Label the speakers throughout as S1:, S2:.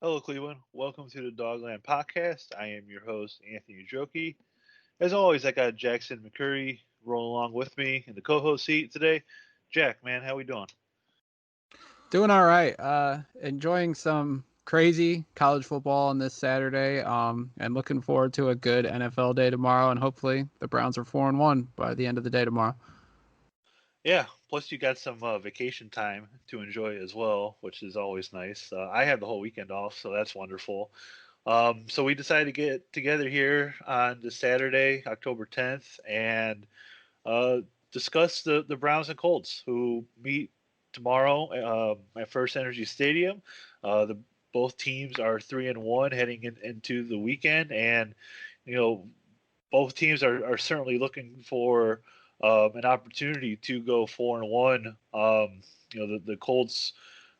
S1: Hello, Cleveland. Welcome to the Dogland Podcast. I am your host, Anthony Joki. As always, I got Jackson McCurry rolling along with me in the co-host seat today. Jack, man, how we doing?
S2: Doing all right. Enjoying some crazy college football on this Saturday. And looking forward to a good NFL day tomorrow. And hopefully the Browns are 4-1 by the end of the day tomorrow.
S1: Yeah. Plus, you got some vacation time to enjoy as well, which is always nice. I had the whole weekend off, so that's wonderful. So we decided to get together here on the Saturday, October 10th, and uh, discuss the Browns and Colts, who meet tomorrow at First Energy Stadium. The both teams are 3-1 heading into the weekend, and you know both teams are certainly looking for an opportunity to go 4-1. The Colts,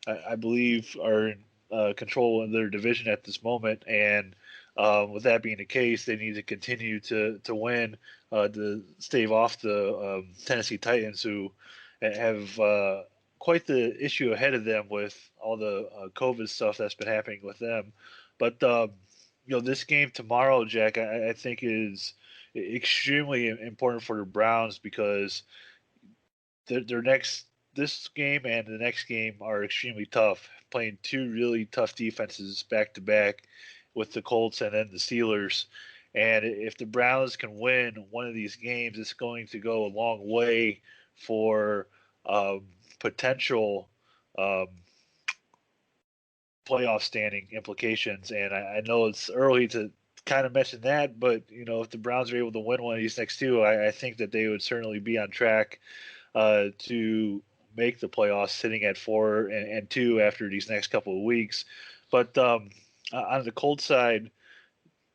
S1: I believe, are in control in their division at this moment, and with that being the case, they need to continue to win to stave off the Tennessee Titans, who have quite the issue ahead of them with all the COVID stuff that's been happening with them. But this game tomorrow, Jack, I think is extremely important for the Browns because their next this game and the next game are extremely tough. Playing two really tough defenses back to back with the Colts and then the Steelers. And if the Browns can win one of these games, it's going to go a long way for potential um, playoff standing implications. And I know it's early to kind of mention that, but if the Browns are able to win one of these next two, I think that they would certainly be on track to make the playoffs, sitting at 4-2 after these next couple of weeks. But on the Colts side,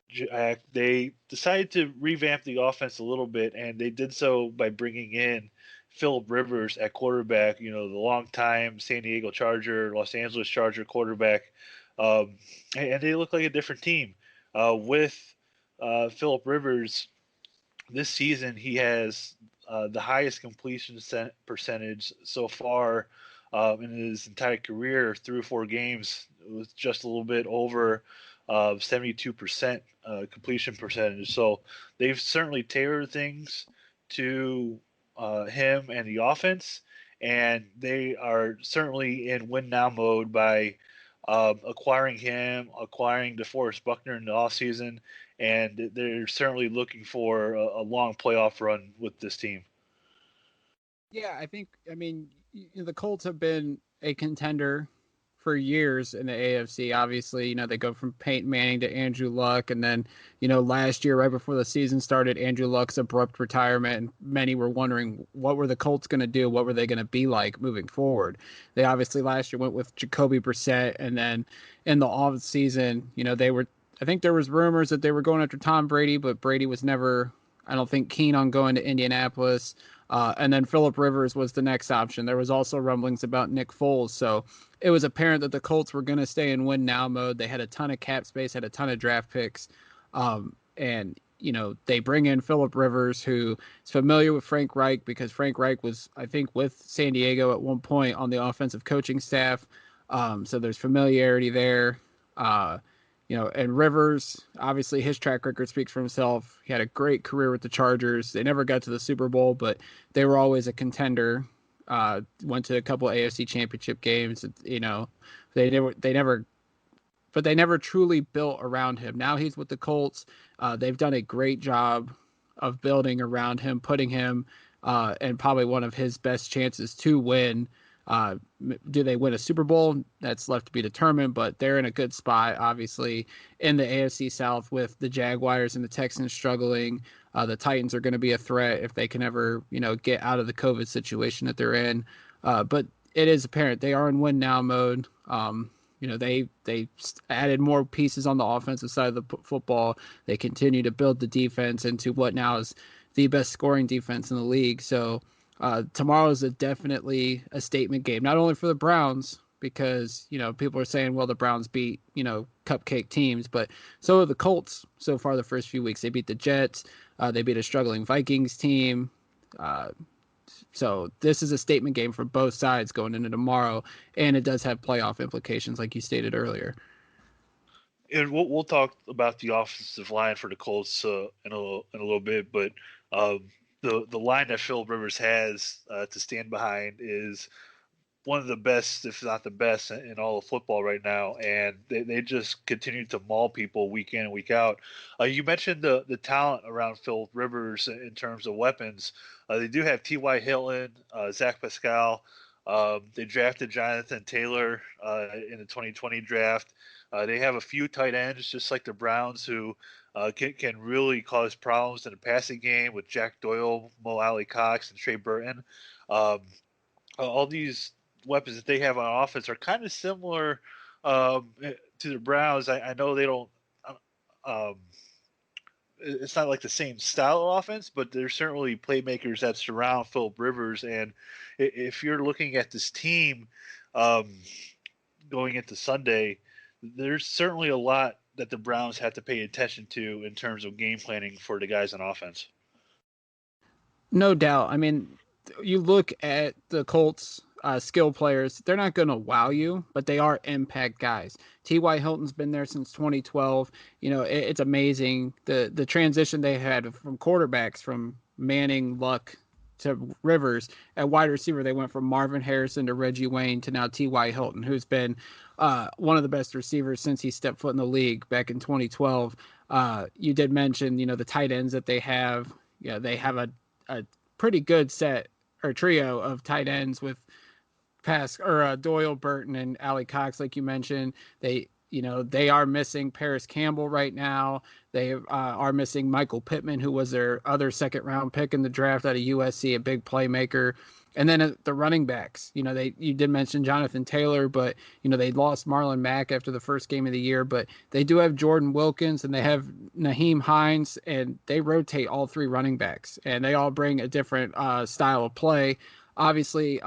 S1: Jack, they decided to revamp the offense a little bit, and they did so by bringing in Philip Rivers at quarterback. The longtime San Diego Charger, Los Angeles Charger quarterback, and they look like a different team. With Philip Rivers, this season he has the highest completion percentage so far in his entire career through 4 games, with just a little bit over 72% completion percentage. So they've certainly tailored things to him and the offense, and they are certainly in win now mode by acquiring him, acquiring DeForest Buckner in the offseason, and they're certainly looking for a long playoff run with this team.
S2: Yeah, the Colts have been a contender for years in the AFC. Obviously, they go from Peyton Manning to Andrew Luck, and then, last year, right before the season started, Andrew Luck's abrupt retirement, and many were wondering what were the Colts going to do, what were they going to be like moving forward. They obviously last year went with Jacoby Brissett, and then in the off season, they were. I think there was rumors that they were going after Tom Brady, but Brady was never, I don't think, keen on going to Indianapolis. And then Philip Rivers was the next option. There was also rumblings about Nick Foles. So it was apparent that the Colts were going to stay in win now mode. They had a ton of cap space, had a ton of draft picks. And, they bring in Philip Rivers, who is familiar with Frank Reich because Frank Reich was, I think, with San Diego at one point on the offensive coaching staff. So there's familiarity there. And Rivers, obviously his track record speaks for himself. He had a great career with the Chargers. They never got to the Super Bowl, but they were always a contender. Went to a couple of AFC Championship games. But they never truly built around him. Now he's with the Colts. They've done a great job of building around him, putting him and probably one of his best chances to win. Uh, do they win a Super Bowl? That's left to be determined, but they're in a good spot, obviously, in the AFC South with the Jaguars and the Texans struggling. The Titans are going to be a threat if they can ever, get out of the COVID situation that they're in. But it is apparent they are in win now mode. They added more pieces on the offensive side of the football. They continue to build the defense into what now is the best scoring defense in the league. So tomorrow is definitely a statement game, not only for the Browns, because, people are saying, well, the Browns beat, cupcake teams, but so are the Colts so far the first few weeks. They beat the Jets. They beat a struggling Vikings team. So this is a statement game for both sides going into tomorrow, and it does have playoff implications, like you stated earlier.
S1: and we'll talk about the offensive line for the Colts in a little bit, but the line that Phil Rivers has to stand behind is one of the best, if not the best, in all of football right now, and they just continue to maul people week in and week out. You mentioned the talent around Phil Rivers in terms of weapons. They do have T.Y. Hilton, Zach Pascal. They drafted Jonathan Taylor in the 2020 draft. They have a few tight ends, just like the Browns, who can really cause problems in the passing game with Jack Doyle, Mo Alley Cox, and Trey Burton. Um, all these weapons that they have on offense are kind of similar to the Browns. I know they don't. Um, it's not like the same style of offense, but there's certainly playmakers that surround Philip Rivers. And if you're looking at this team um, going into Sunday, there's certainly a lot that the Browns have to pay attention to in terms of game planning for the guys on offense.
S2: No doubt. I mean, you look at the Colts skill players, they're not going to wow you, but they are impact guys. T.Y. Hilton's been there since 2012. It's amazing the transition they had from quarterbacks from Manning, Luck to Rivers. At wide receiver, they went from Marvin Harrison to Reggie Wayne to now T.Y. Hilton, who's been one of the best receivers since he stepped foot in the league back in 2012. You did mention, the tight ends that they have. Yeah, they have a pretty good set or trio of tight ends with Doyle, Burton, and Allie Cox, like you mentioned. They are missing Paris Campbell right now. They are missing Michael Pittman, who was their other second round pick in the draft out of USC, a big playmaker. And then the running backs, you did mention Jonathan Taylor, but they lost Marlon Mack after the first game of the year. But they do have Jordan Wilkins and they have Naheem Hines, and they rotate all three running backs, and they all bring a different style of play. Obviously,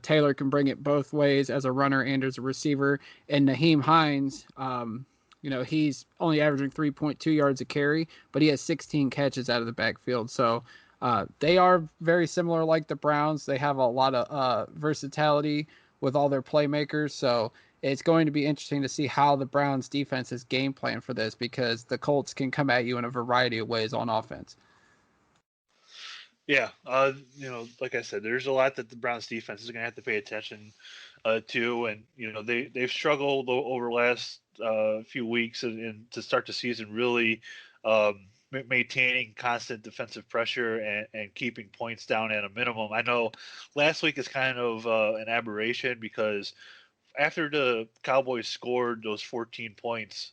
S2: Taylor can bring it both ways as a runner and as a receiver. And Naheem Hines, he's only averaging 3.2 yards a carry, but he has 16 catches out of the backfield. So they are very similar like the Browns. They have a lot of versatility with all their playmakers. So it's going to be interesting to see how the Browns defense is game plan for this, because the Colts can come at you in a variety of ways on offense.
S1: Yeah, like I said, there's a lot that the Browns defense is going to have to pay attention to, and they've struggled over the last few weeks and to start the season really maintaining constant defensive pressure and keeping points down at a minimum. I know last week is kind of an aberration because after the Cowboys scored those 14 points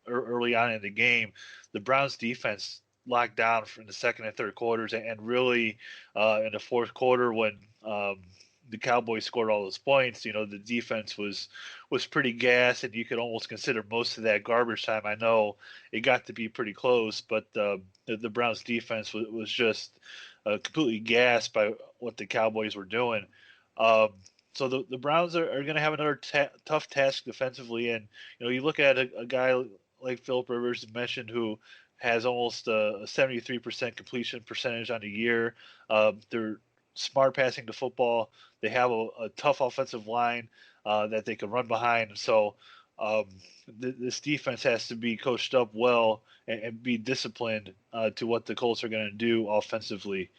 S1: early on in the game, the Browns defense locked down in the second and third quarters, and really in the fourth quarter when the Cowboys scored all those points, the defense was pretty gassed, and you could almost consider most of that garbage time. I know it got to be pretty close, but the Browns defense was just completely gassed by what the Cowboys were doing. Um, so the Browns are going to have another tough task defensively, and you look at a guy like Philip Rivers mentioned, who has almost a 73% completion percentage on the year. They're smart passing the football. They have a tough offensive line that they can run behind. So um, this defense has to be coached up well and be disciplined to what the Colts are going to do offensively.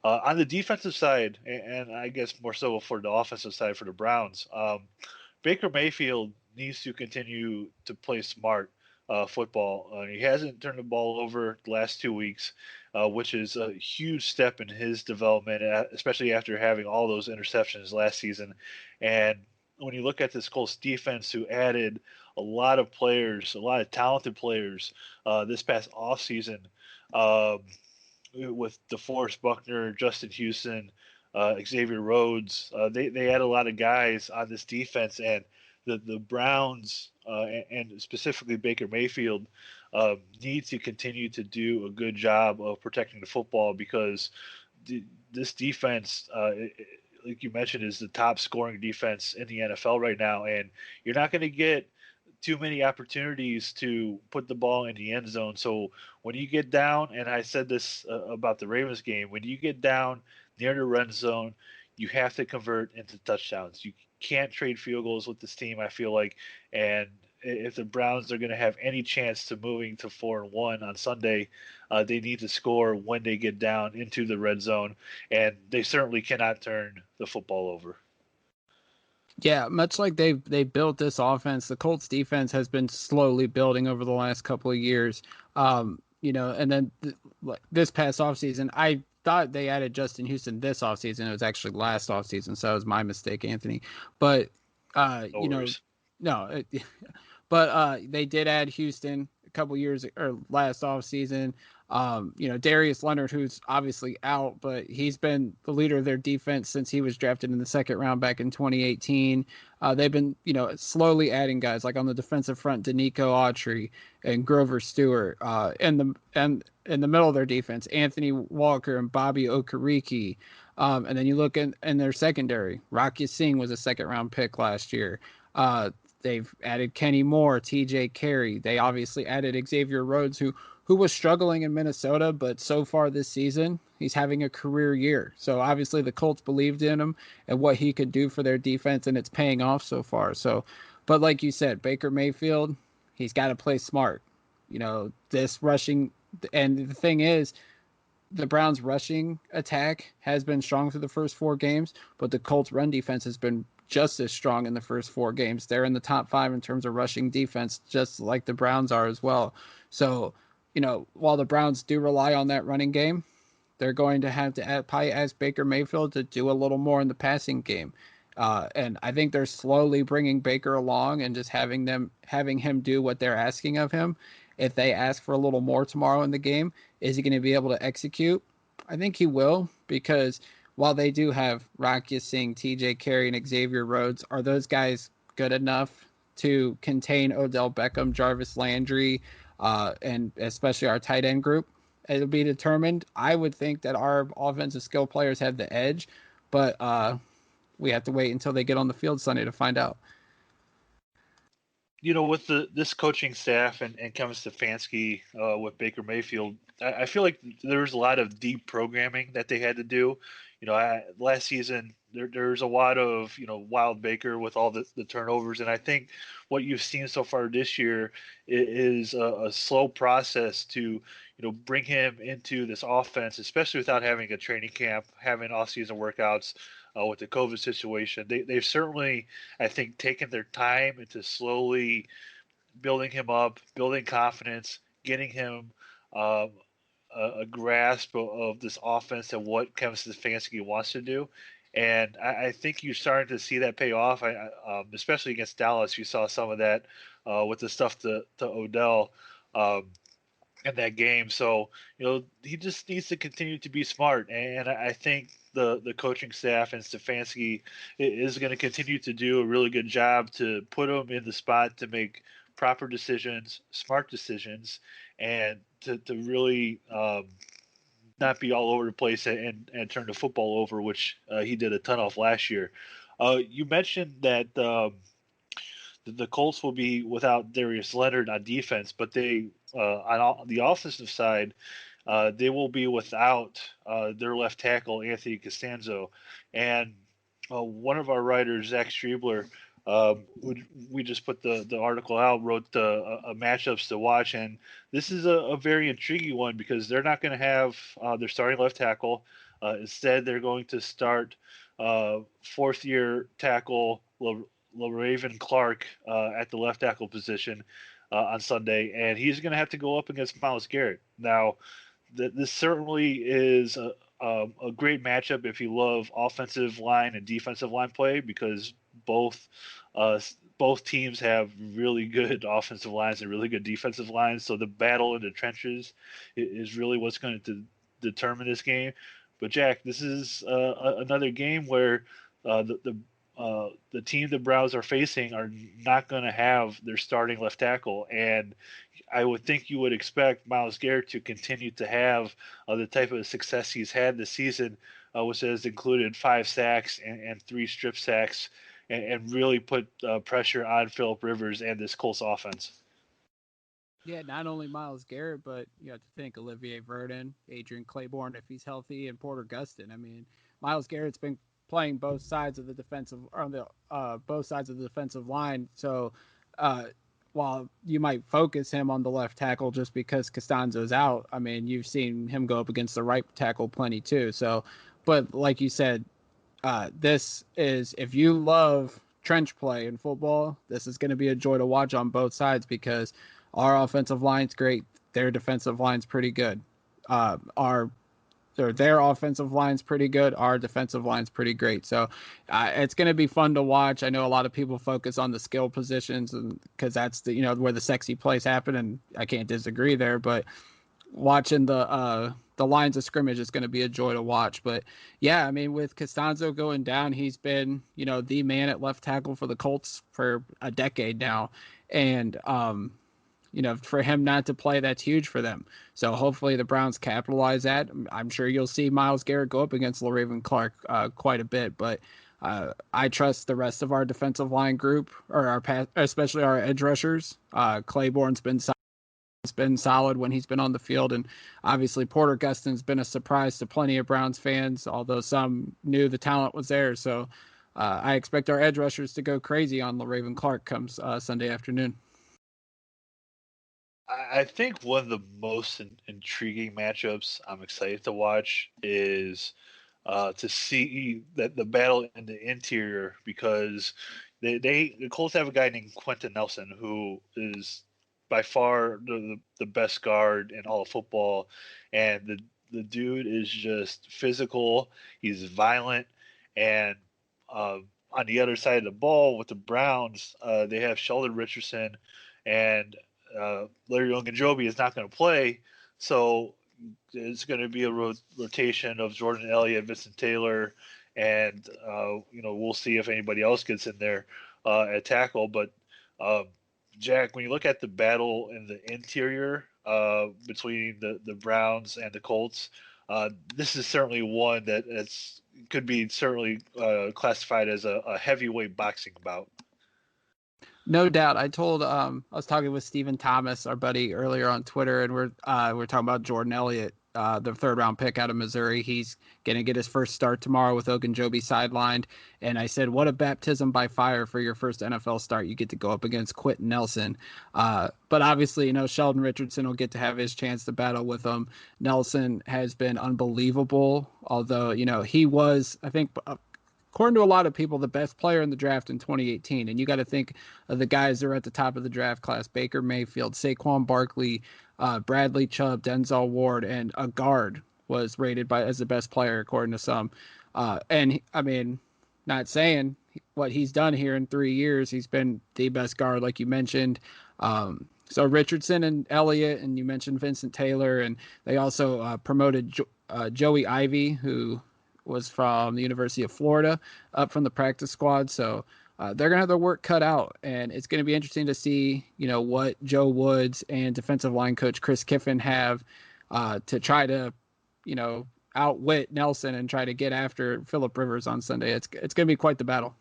S1: On the defensive side, and I guess more so for the offensive side for the Browns, Baker Mayfield needs to continue to play smart football. He hasn't turned the ball over the last 2 weeks, which is a huge step in his development, especially after having all those interceptions last season. And when you look at this Colts defense, who added a lot of players, a lot of talented players this past offseason, um, with DeForest Buckner, Justin Houston, Xavier Rhodes. They had a lot of guys on this defense, and the Browns and specifically Baker Mayfield need to continue to do a good job of protecting the football because this defense, like you mentioned, is the top scoring defense in the NFL right now, and you're not going to get too many opportunities to put the ball in the end zone. So when you get down, and I said this about the Ravens game, when you get down near the red zone, you have to convert into touchdowns. You can't trade field goals with this team, I feel like. And if the Browns are going to have any chance to moving to 4-1 on Sunday, they need to score when they get down into the red zone, and they certainly cannot turn the football over.
S2: Yeah, much like they built this offense, the Colts defense has been slowly building over the last couple of years. And then this past offseason, I thought they added Justin Houston this offseason. It was actually last offseason, so it was my mistake, Anthony. But
S1: No worries.
S2: no, but they did add Houston a couple years or last offseason. Darius Leonard, who's obviously out, but he's been the leader of their defense since he was drafted in the second round back in 2018. They've been, slowly adding guys like on the defensive front, Danico Autry and Grover Stewart. And in the middle of their defense, Anthony Walker and Bobby Okereke. And then you look in their secondary. Rocky Singh was a second round pick last year. They've added Kenny Moore, T.J. Carey. They obviously added Xavier Rhodes, who was struggling in Minnesota, but so far this season, he's having a career year. So obviously the Colts believed in him and what he could do for their defense, and it's paying off so far. So, but like you said, Baker Mayfield, he's got to play smart. This rushing, and the thing is, the Browns' rushing attack has been strong for the first four games, but the Colts' run defense has been just as strong in the first four games. They're in the top five in terms of rushing defense, just like the Browns are as well. So, while the Browns do rely on that running game, they're going to have to probably ask Baker Mayfield to do a little more in the passing game. And I think they're slowly bringing Baker along and just having him do what they're asking of him. If they ask for a little more tomorrow in the game, is he going to be able to execute? I think he will, because while they do have Rocky Singh, T.J. Carey, and Xavier Rhodes, are those guys good enough to contain Odell Beckham, Jarvis Landry, and especially our tight end group? It'll be determined. I would think that our offensive skill players have the edge, but we have to wait until they get on the field Sunday to find out.
S1: With this coaching staff and Kevin Stefanski with Baker Mayfield, I feel like there was a lot of deep programming that they had to do. Last season there's a lot of Wild Baker with all the turnovers, and I think what you've seen so far this year is a slow process to bring him into this offense, especially without having a training camp, having off-season workouts. With the COVID situation, they've certainly, I think, taken their time into slowly building him up, building confidence, getting him um, a grasp of this offense and what Kevin Stefanski wants to do. And I think you're starting to see that pay off. Especially against Dallas, you saw some of that with the stuff to Odell. In that game. So he just needs to continue to be smart, and I think the coaching staff and Stefanski is going to continue to do a really good job to put him in the spot to make proper decisions, smart decisions, and to really not be all over the place and turn the football over, which he did a ton of last year. You mentioned that the Colts will be without Darius Leonard on defense, but they on the offensive side, they will be without their left tackle Anthony Costanzo, and one of our writers, Zach Striebler, we just put the article out, wrote a matchups to watch, and this is a very intriguing one because they're not going to have their starting left tackle. Instead, they're going to start fourth year tackle LaRaven Clark at the left tackle position on Sunday, and he's going to have to go up against Myles Garrett. Now, this certainly is a great matchup if you love offensive line and defensive line play because both uh, both teams have really good offensive lines and really good defensive lines. So the battle in the trenches is really what's going to determine this game. But Jack, this is another game where the team the Browns are facing are not going to have their starting left tackle, and I would think you would expect Myles Garrett to continue to have the type of success he's had this season, which has included 5 sacks and 3 strip sacks, and really put pressure on Philip Rivers and this Colts offense.
S2: Yeah, not only Myles Garrett, but you have to think Olivier Verdon, Adrian Claiborne if he's healthy, and Porter Gustin. I mean, Myles Garrett's been playing both sides of the defensive line. So, uh, while you might focus him on the left tackle just because Costanzo's out, I mean, you've seen him go up against the right tackle plenty too. So, but like you said, this is, if you love trench play in football, this is going to be a joy to watch on both sides because our offensive line's great, their defensive line's pretty good. Our or their offensive line's pretty good. Our defensive line's pretty great. So it's going to be fun to watch. I know a lot of people focus on the skill positions because that's the where the sexy plays happen, and I can't disagree there. But watching the lines of scrimmage is going to be a joy to watch. But yeah, I mean, with Costanzo going down, he's been the man at left tackle for the Colts for a decade now, and for him not to play, that's huge for them. So hopefully the Browns capitalize that. I'm sure you'll see Myles Garrett go up against LaRaven Clark quite a bit, but I trust the rest of our defensive line group, or especially our edge rushers. Claiborne's been solid when he's been on the field, and obviously Porter Gustin's been a surprise to plenty of Browns fans, although some knew the talent was there. So I expect our edge rushers to go crazy on LaRaven Clark comes Sunday afternoon.
S1: I think one of the most intriguing matchups I'm excited to watch is to see that the battle in the interior because the Colts have a guy named Quentin Nelson who is by far the best guard in all of football, and the dude is just physical. He's violent, and uh, on the other side of the ball with the Browns, they have Sheldon Richardson, and Larry Ogunjobi is not going to play, so it's going to be a rotation of Jordan Elliott, Vincent Taylor, and we'll see if anybody else gets in there at tackle. But um, Jack, when you look at the battle in the interior between the Browns and the Colts, this is certainly one that's could be certainly classified as a heavyweight boxing bout.
S2: No doubt. I was talking with Stephen Thomas, our buddy, earlier on Twitter, and we're talking about Jordan Elliott, the third round pick out of Missouri. He's gonna get his first start tomorrow with Ogunjobi sidelined. And I said, what a baptism by fire for your first NFL start. You get to go up against Quentin Nelson. But obviously, Sheldon Richardson will get to have his chance to battle with him. Nelson has been unbelievable, although, he was, I think, according to a lot of people, the best player in the draft in 2018. And you got to think of the guys that are at the top of the draft class: Baker Mayfield, Saquon Barkley, Bradley Chubb, Denzel Ward, and a guard was rated as the best player according to some. I mean, not saying what he's done here in 3 years. He's been the best guard, like you mentioned. So Richardson and Elliott, and you mentioned Vincent Taylor, and they also promoted Joey Ivy, who was from the University of Florida, up from the practice squad. So they're going to have their work cut out, and it's going to be interesting to see, what Joe Woods and defensive line coach Chris Kiffin have to try to, outwit Nelson and try to get after Philip Rivers on Sunday. It's going to be quite the battle.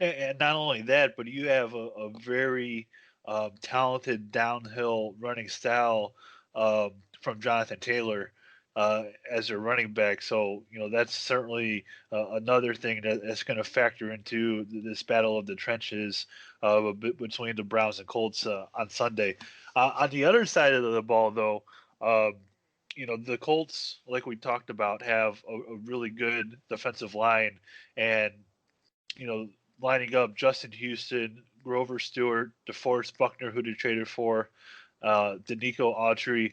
S1: And not only that, but you have a very talented downhill running style from Jonathan Taylor as a running back. So that's certainly another thing that's going to factor into this battle of the trenches between the Browns and Colts on Sunday. On the other side of the ball, though. Um, the Colts, like we talked about, have a really good defensive line, and you know, lining up Justin Houston, Grover Stewart, DeForest Buckner, who they traded for, Danico Autry.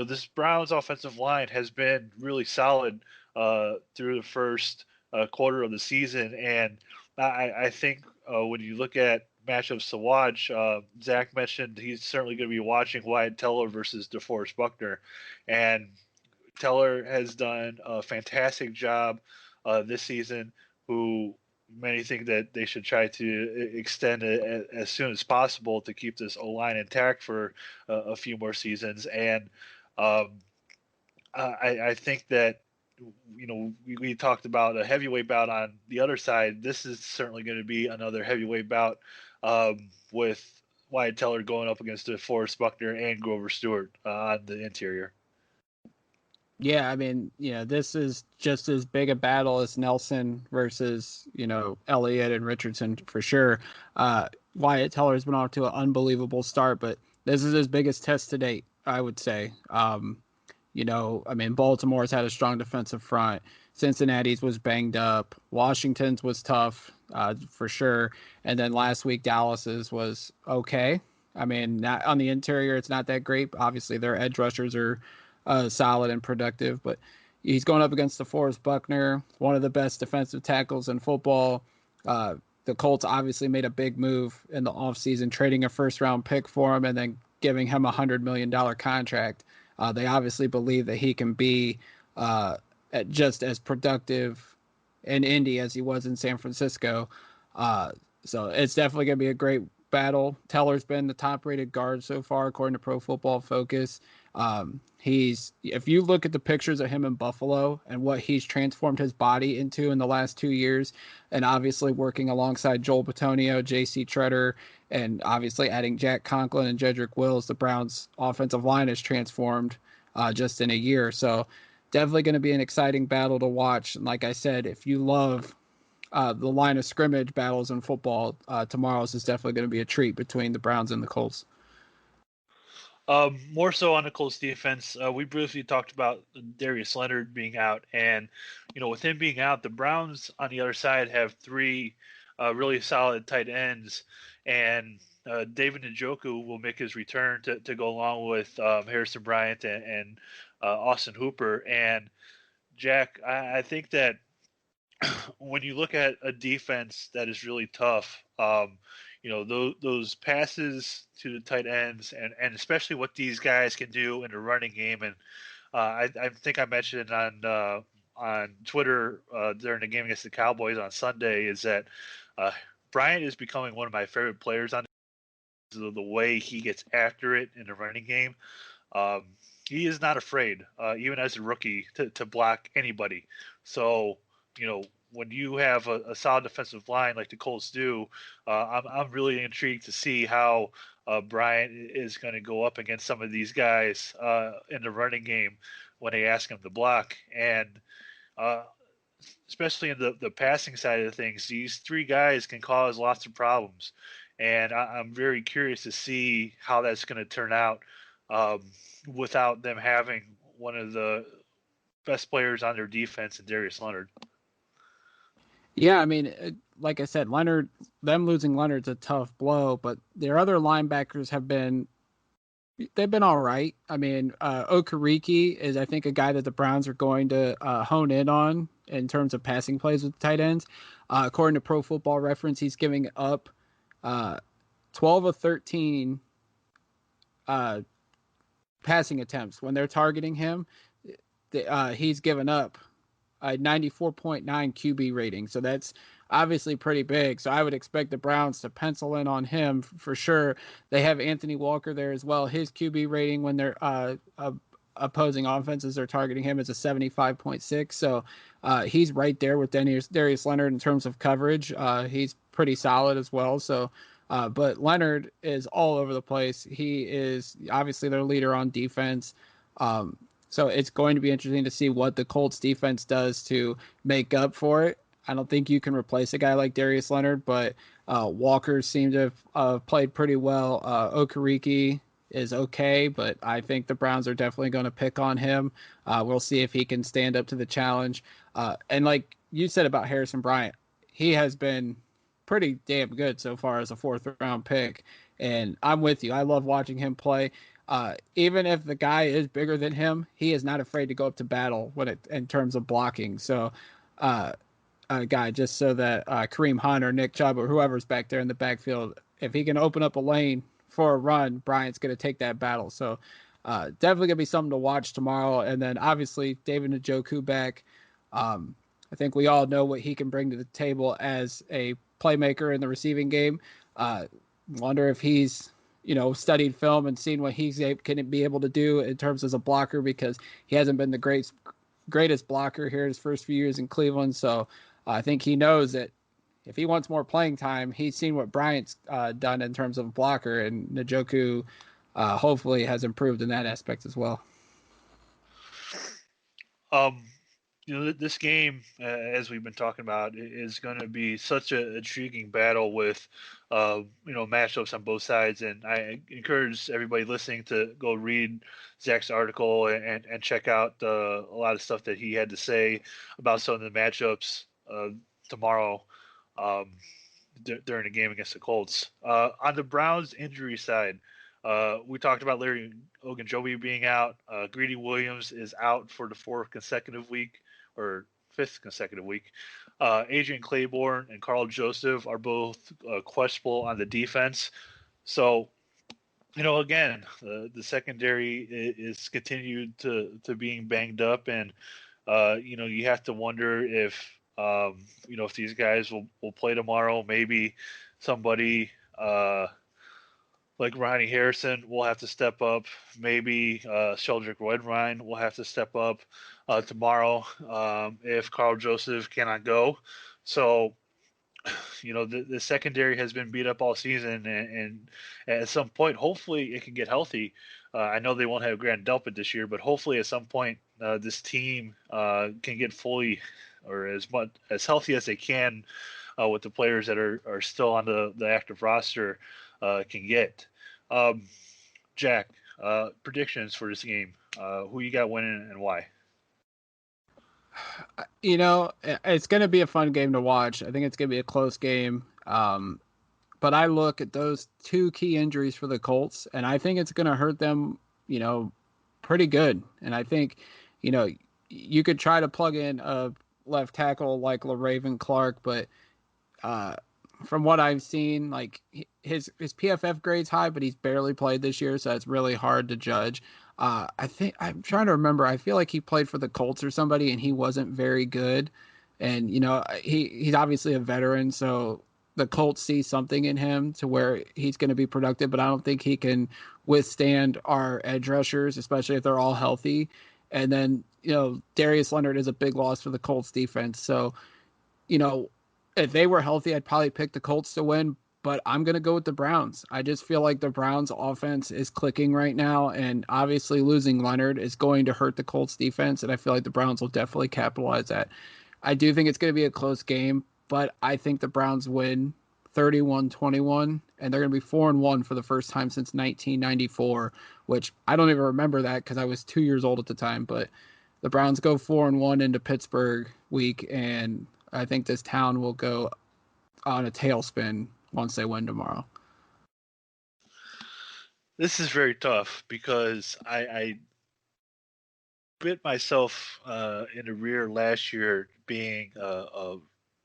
S1: This Browns offensive line has been really solid through the first quarter of the season, and I think when you look at matchups to watch, Zach mentioned he's certainly going to be watching Wyatt Teller versus DeForest Buckner, and Teller has done a fantastic job this season. Who many think that they should try to extend it as soon as possible to keep this O line intact for a few more seasons. And um, I think that we talked about a heavyweight bout on the other side. This is certainly going to be another heavyweight bout with Wyatt Teller going up against DeForest Buckner and Grover Stewart on the interior.
S2: Yeah, I mean, this is just as big a battle as Nelson versus, Elliott and Richardson for sure. Wyatt Teller's been off to an unbelievable start, but this is his biggest test to date, I would say. I mean, Baltimore's had a strong defensive front. Cincinnati's was banged up. Washington's was tough, for sure. And then last week, Dallas's was okay. I mean, not on the interior, it's not that great. Obviously, their edge rushers are solid and productive, but he's going up against DeForest Buckner, one of the best defensive tackles in football. The Colts obviously made a big move in the offseason, trading a first round pick for him and then giving him $100 million contract. They obviously believe that he can be just as productive in Indy as he was in San Francisco. Uh, so it's definitely going to be a great battle. Teller's been the top rated guard so far, according to Pro Football Focus. If you look at the pictures of him in Buffalo and what he's transformed his body into in the last 2 years, and obviously working alongside Joel Bitonio, J.C. Treader, and obviously adding Jack Conklin and Jedrick Wills, the Browns' offensive line has transformed just in a year. So definitely going to be an exciting battle to watch. And like I said, if you love the line of scrimmage battles in football, tomorrow's is definitely going to be a treat between the Browns and the Colts.
S1: More so on the Colts defense, we briefly talked about Darius Leonard being out, and with him being out, the Browns on the other side have three really solid tight ends, and David Njoku will make his return to go along with Harrison Bryant and Austin Hooper. And Jack, I think that when you look at a defense that is really tough, those passes to the tight ends, and especially what these guys can do in the running game. And I think I mentioned it on Twitter during the game against the Cowboys on Sunday, is that uh, Bryant is becoming one of my favorite players on the way he gets after it in the running game. Um, he is not afraid, even as a rookie, to block anybody. So, when you have a solid defensive line like the Colts do, I'm really intrigued to see how Bryant is going to go up against some of these guys in the running game when they ask him to block. And uh, especially in the passing side of things, these three guys can cause lots of problems. And I'm very curious to see how that's going to turn out um, without them having one of the best players on their defense in Darius Leonard.
S2: Yeah, I mean, like I said, them losing Leonard's a tough blow, but their other linebackers they've been all right. I mean, Okereke is, I think, a guy that the Browns are going to hone in on in terms of passing plays with tight ends. According to Pro Football Reference, he's giving up uh, 12 of 13 uh, passing attempts. When they're targeting him, he's given up a 94.9 QB rating. So that's obviously pretty big. So I would expect the Browns to pencil in on him for sure. They have Anthony Walker there as well. His QB rating when they're opposing offenses are targeting him is a 75.6. So he's right there with Darius Leonard in terms of coverage. He's pretty solid as well. So but Leonard is all over the place. He is obviously their leader on defense. So it's going to be interesting to see what the Colts defense does to make up for it. I don't think you can replace a guy like Darius Leonard, but Walker seemed to have played pretty well. Okereke is okay, but I think the Browns are definitely going to pick on him. We'll see if he can stand up to the challenge. And like you said about Harrison Bryant, he has been pretty damn good so far as a fourth round pick. And I'm with you. I love watching him play. Even if the guy is bigger than him, he is not afraid to go up to battle in terms of blocking. So, guy, just so that Kareem Hunt or Nick Chubb or whoever's back there in the backfield, if he can open up a lane for a run, Bryant's going to take that battle. So, definitely going to be something to watch tomorrow. And then obviously David Njoku back. I think we all know what he can bring to the table as a playmaker in the receiving game. Wonder if he's studied film and seen what can be able to do in terms as a blocker, because he hasn't been the greatest blocker here his first few years in Cleveland. So I think he knows that if he wants more playing time, he's seen what Bryant's done in terms of blocker, and Njoku hopefully has improved in that aspect as well.
S1: Um, this game, as we've been talking about, is going to be such an intriguing battle with, matchups on both sides. And I encourage everybody listening to go read Zach's article and check out a lot of stuff that he had to say about some of the matchups tomorrow. Um, during the game against the Colts. On the Browns injury side, we talked about Larry Ogunjobi being out. Greedy Williams is out for the fourth consecutive week or fifth consecutive week. Adrian Claiborne and Carl Joseph are both questionable on the defense. So, again, the secondary is continued to being banged up, and you have to wonder if these guys will play tomorrow. Maybe somebody like Ronnie Harrison will have to step up. Maybe Sheldrick Redwine will have to step up tomorrow if Carl Joseph cannot go. So the secondary has been beat up all season, and at some point, hopefully, it can get healthy. I know they won't have Grant Delpit this year, but hopefully, at some point, this team can get fully or as healthy as they can with the players that are still on the active roster can get. Um, Jack, predictions for this game. Who you got winning and why?
S2: It's going to be a fun game to watch. I think it's going to be a close game. But I look at those two key injuries for the Colts, and I think it's going to hurt them, pretty good. And I think, you could try to plug in a left tackle like LaRaven Clark, but uh, from what I've seen, like his PFF grade's high, but he's barely played this year, so it's really hard to judge. I think I'm trying to remember. I feel like he played for the Colts or somebody, and he wasn't very good. And he's obviously a veteran, so the Colts see something in him to where he's going to be productive. But I don't think he can withstand our edge rushers, especially if they're all healthy. And then Darius Leonard is a big loss for the Colts defense. So you know, if they were healthy, I'd probably pick the Colts to win, but I'm going to go with the Browns. I just feel like the Browns offense is clicking right now, and obviously losing Leonard is going to hurt the Colts defense, and I feel like the Browns will definitely capitalize that. I do think it's going to be a close game, but I think the Browns win 31-21, and they're going to be 4-1 for the first time since 1994, which I don't even remember that because I was 2 years old at the time, but the Browns go 4-1 into Pittsburgh week, and I think this town will go on a tailspin once they win tomorrow.
S1: This is very tough because I bit myself in the rear last year being a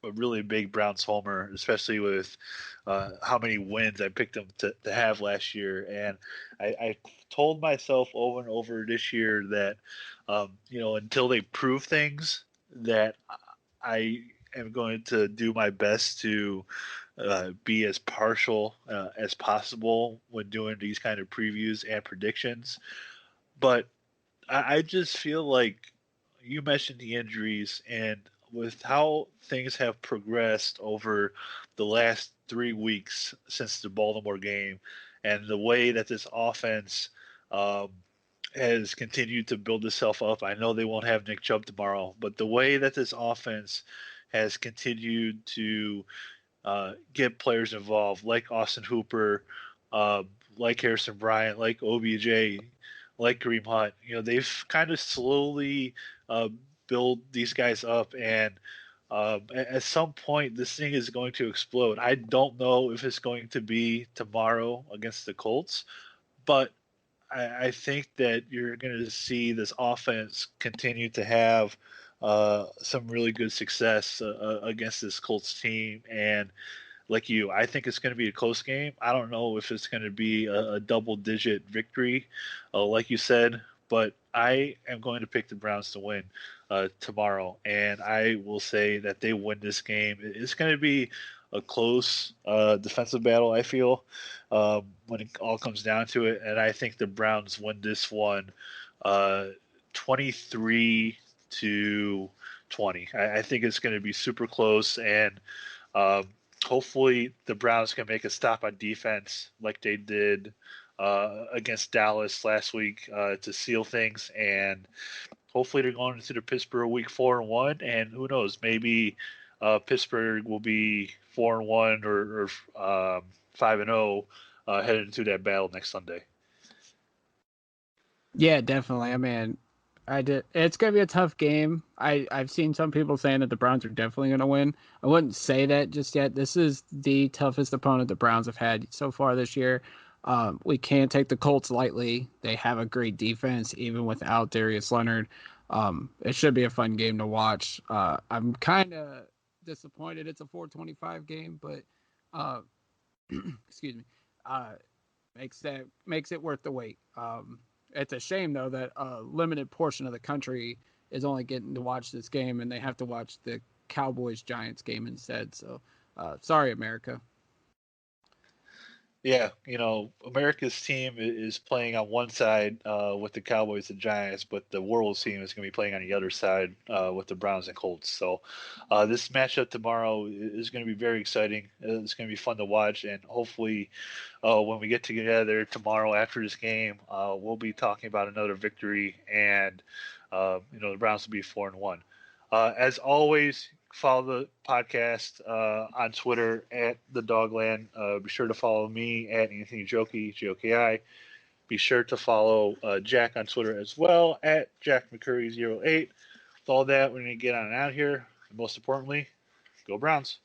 S1: really big Browns homer, especially with how many wins I picked them to have last year. And I told myself over and over this year that, until they prove things, that I am going to do my best to be as partial as possible when doing these kind of previews and predictions. But I just feel like you mentioned the injuries, and with how things have progressed over the last 3 weeks since the Baltimore game, and the way that this offense um, has continued to build itself up. I know they won't have Nick Chubb tomorrow, but the way that this offense has continued to get players involved, like Austin Hooper, uh, like Harrison Bryant, like OBJ, like Kareem Hunt. They've kind of slowly uh, build these guys up, and at some point, this thing is going to explode. I don't know if it's going to be tomorrow against the Colts, but I think that you're going to see this offense continue to have some really good success against this Colts team, and like you, I think it's going to be a close game. I don't know if it's going to be a double-digit victory, like you said, but I am going to pick the Browns to win tomorrow, and I will say that they win this game. It's going to be a close defensive battle, I feel, when it all comes down to it, and I think the Browns win this one 23 to 20. I think it's going to be super close, and um, hopefully the Browns can make a stop on defense like they did against Dallas last week to seal things, and hopefully they're going into the Pittsburgh week 4-1, and who knows, maybe Pittsburgh will be 4-1 or 5-0 headed into that battle next Sunday.
S2: Yeah, definitely. I mean, I did. It's gonna be a tough game. I've seen some people saying that the Browns are definitely gonna win. I wouldn't say that just yet. This is the toughest opponent the Browns have had so far this year. We can't take the Colts lightly. They have a great defense even without Darius Leonard. It should be a fun game to watch. I'm kind of disappointed it's a 4:25 game, but uh, excuse me. Uh, makes it worth the wait. It's a shame though that a limited portion of the country is only getting to watch this game, and they have to watch the Cowboys Giants game instead. So, sorry, America.
S1: Yeah, America's team is playing on one side with the Cowboys and Giants, but the world's team is going to be playing on the other side with the Browns and Colts. So this matchup tomorrow is going to be very exciting. It's going to be fun to watch, and hopefully, when we get together tomorrow after this game, we'll be talking about another victory, and the Browns will be 4-1. As always, follow the podcast on Twitter at the Dogland. Be sure to follow me at Anthony Joki, Joki. Be sure to follow Jack on Twitter as well at Jack McCurry 08. With all that, we're going to get on and out here. And most importantly, go Browns.